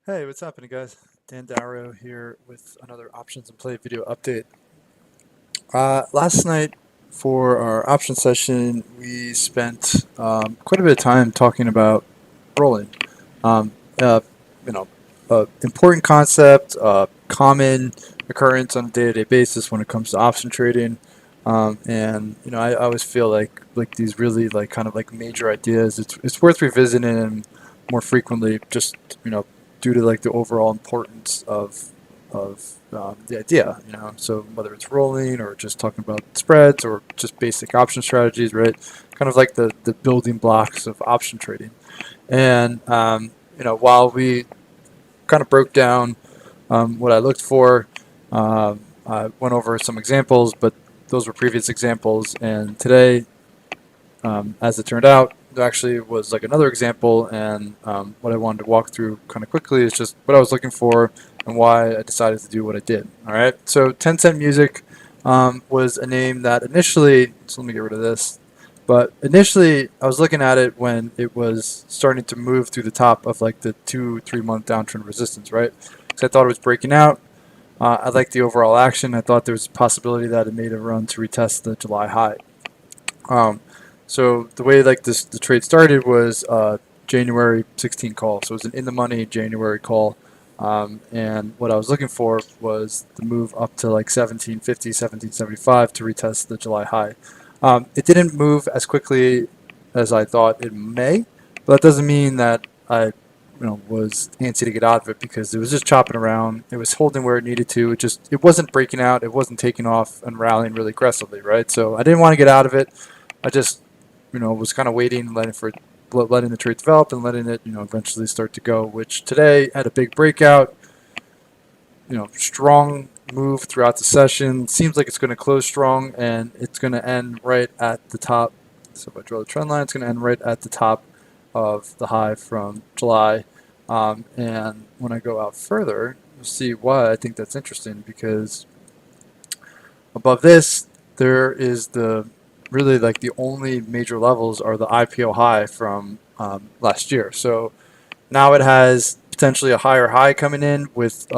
Hey, what's happening, guys? Dan Darrow here with another Options and Play video update. Last night for our option session, we spent quite a bit of time talking about rolling. Um, uh, you know, important concept, common occurrence on a day-to-day basis when it comes to option trading. And I always feel like these really like kind of like major ideas. It's worth revisiting them more frequently, just due to like the overall importance of the idea. So whether it's rolling or just talking about spreads or just basic option strategies, right? Kind of like the building blocks of option trading. And while we kind of broke down what I looked for, I went over some examples, but those were previous examples. And today, as it turned out, there actually was like another example. And what I wanted to walk through kind of quickly is just what I was looking for and why I decided to do what I did. All right. So 10 Cent Music was a name that initially, so let me get rid of this. But initially, I was looking at it when it was starting to move through the top of like the 2-3 month downtrend resistance, right? Because I thought it was breaking out. I liked the overall action. I thought there was a possibility that it made a run to retest the July high. Um, so the way like the trade started was January 16 call. So it was an in the money January call. And what I was looking for was the move up to like 1750, 1775 to retest the July high. It didn't move as quickly as I thought it may, but that doesn't mean that I was antsy to get out of it because it was just chopping around. It was holding where it needed to. It wasn't breaking out. It wasn't taking off and rallying really aggressively, right? So I didn't want to get out of it. I just was kind of waiting, letting the trade develop and letting it eventually start to go. Which today had a big breakout. Strong move throughout the session. Seems like it's going to close strong and it's going to end right at the top. So if I draw the trend line, it's going to end right at the top of the high from July. And when I go out further, you'll see why I think that's interesting, because above this, there is the really like the only major levels are the IPO high from last year. So now it has potentially a higher high coming in with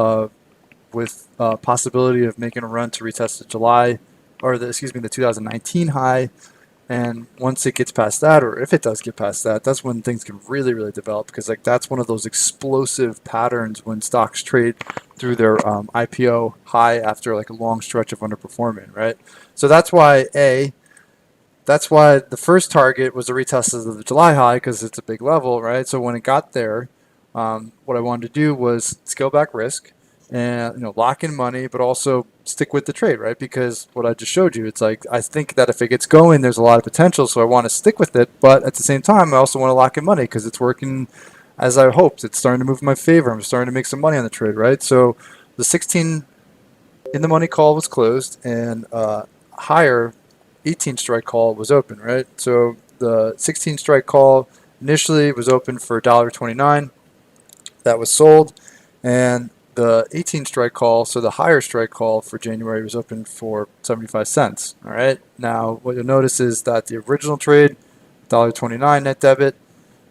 possibility of making a run to retest the July, or the 2019 high. And once it gets past that, or if it does get past that, that's when things can really, really develop, because like that's one of those explosive patterns when stocks trade through their IPO high after like a long stretch of underperforming, right? So that's why the first target was the retest of the July high, because it's a big level, right? So when it got there, what I wanted to do was scale back risk and lock in money, but also stick with the trade, right? Because what I just showed you, it's like I think that if it gets going, there's a lot of potential, so I want to stick with it. But at the same time, I also want to lock in money because it's working as I hoped. It's starting to move in my favor. I'm starting to make some money on the trade, right? So the 16 in the money call was closed, and higher 18 strike call was open, right? So the 16 strike call initially was open for $1.29. That was sold, and the 18 strike call, so the higher strike call for January, was open for 75 cents. All right. Now what you'll notice is that the original trade, $1.29 net debit,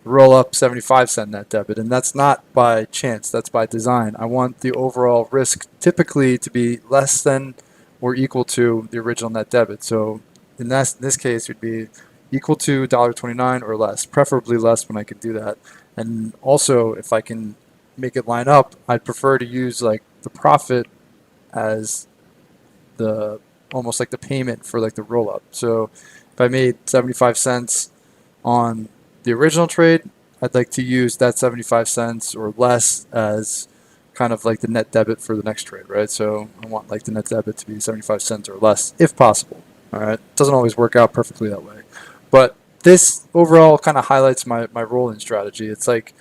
roll up 75-cent net debit, and that's not by chance, that's by design. I want the overall risk typically to be less than or equal to the original net debit. So in this case, it would be equal to $1.29 or less, preferably less when I can do that. And also, if I can make it line up, I'd prefer to use like the profit as the almost like the payment for like the roll up. So if I made 75 cents on the original trade, I'd like to use that 75 cents or less as kind of like the net debit for the next trade, right? So I want like the net debit to be 75 cents or less if possible. All right. It doesn't always work out perfectly that way. But this overall kind of highlights my rolling strategy. It's like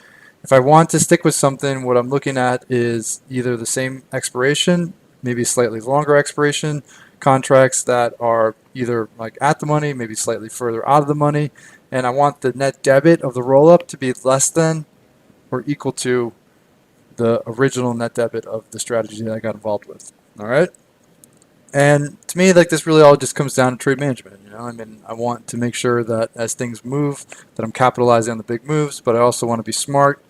if I want to stick with something, what I'm looking at is either the same expiration, maybe slightly longer expiration, contracts that are either like at the money, maybe slightly further out of the money, and I want the net debit of the roll up to be less than or equal to the original net debit of the strategy that I got involved with. All right. And to me, like this really all just comes down to trade management. I mean, I want to make sure that as things move, that I'm capitalizing on the big moves, but I also want to be smart,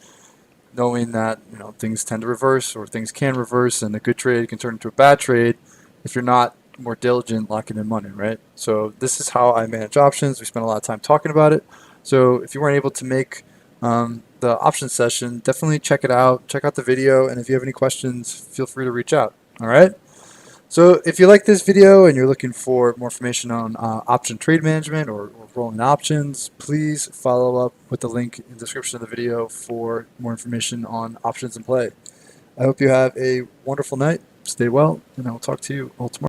knowing that things tend to reverse or things can reverse, and a good trade can turn into a bad trade if you're not more diligent locking in money, right? So this is how I manage options. We spent a lot of time talking about it. So if you weren't able to make the option session, definitely check it out. Check out the video, and if you have any questions, feel free to reach out. All right. So if you like this video and you're looking for more information on option trade management or rolling options, please follow up with the link in the description of the video for more information on options in play. I hope you have a wonderful night. Stay well, and I will talk to you all tomorrow.